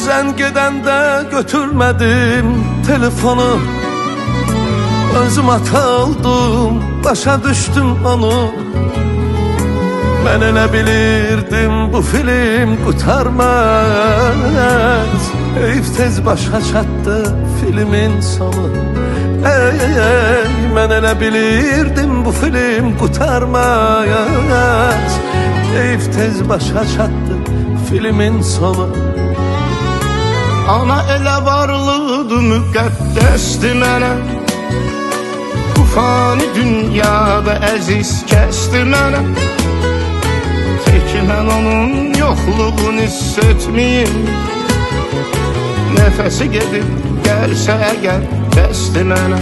Zəng edəndə götürmədim telefonu, özüm atıldım, başa düşdüm onu. Mən elə bilirdim bu film qurtarmaz, heyf tez başa çatdı filmin sonu. Mən elə bilirdim bu film qurtarmaz, heyf tez başa çatdı filmin sonu. Ana elə varlıqdı, müqəddəsdi mənə, bu fani dünyada əziz kəsdi mənə. Teki mən onun yoxluğunu hiss etməyim, nəfəsi gedib gəlsə əgər bəsdi mənə.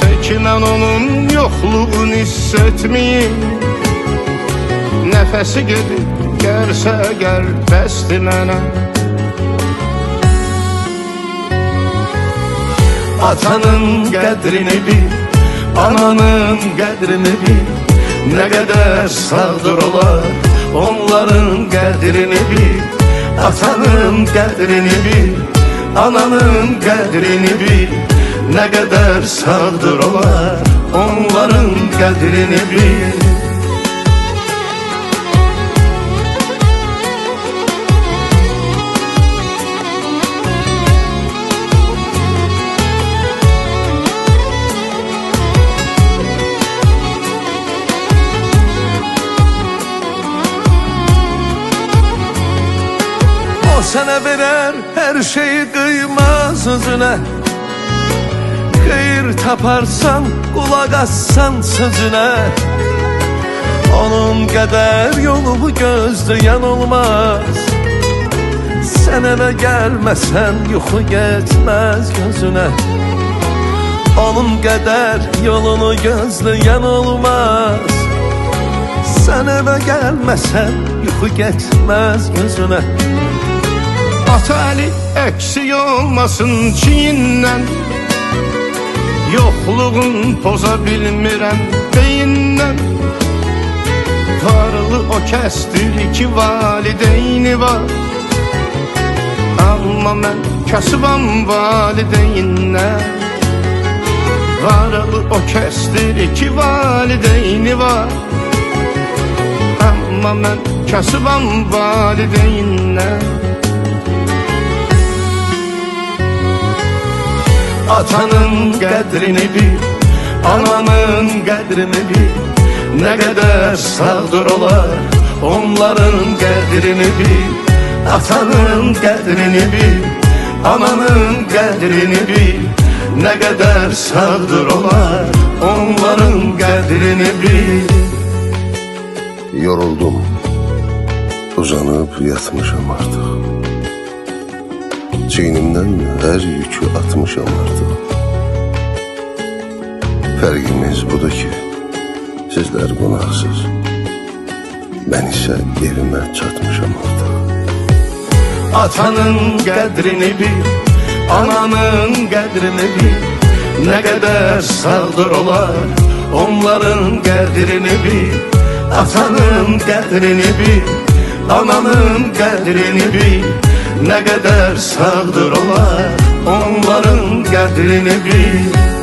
Teki mən onun yoxluğunu hiss etməyim, nəfəsi gedib gəlsə əgər bəsdi mənə. Atanın qədrini bil, ananın qədrini bil, nə qədər sağdır olar onların qədrini bil. Atanın qədrini bil, ananın qədrini bil, nə qədər sağdır olar onların qədrini bil. O sənə verər hər şeyi, qıymaz özünə. Xeyir taparsan, qulaq assan sözünə. Onun qədər yolumu gözləyən olmaz, sən eve gəlməsən yuxu getməz gözünə. Onun qədər yolunu gözləyən olmaz, sən eve gəlməsən yuxu getməz gözünə. Ata əli əksik olmasın çiyindən, yoxluğun poza bilmirəm beyindən. Varlı o kəsdir ki valideyni var, amma mən kasıbam valideyndən. Varlı o kəsdir ki valideyni var, amma mən kasıbam valideyndən. Atanın qədrini bil, ananın qədrini bil, nə qədər sağdır olar onların qədrini bil. Atanın qədrini bil, ananın qədrini bil, nə qədər sağdır olar onların qədrini bil. Yoruldum, uzanıb yatmışam artıq, çiynimdən hər yükü atmışam artıq. Fərqimiz budur ki, sizlər qonaqsız, mən isə evimə çatmışam artıq. Atanın qədrini bil, ananın qədrini bil, nə qədər sağdır olar onların qədrini bil. Atanın qədrini bil, ananın qədrini bil, nə qədər sağdır olar onların qədrini bil.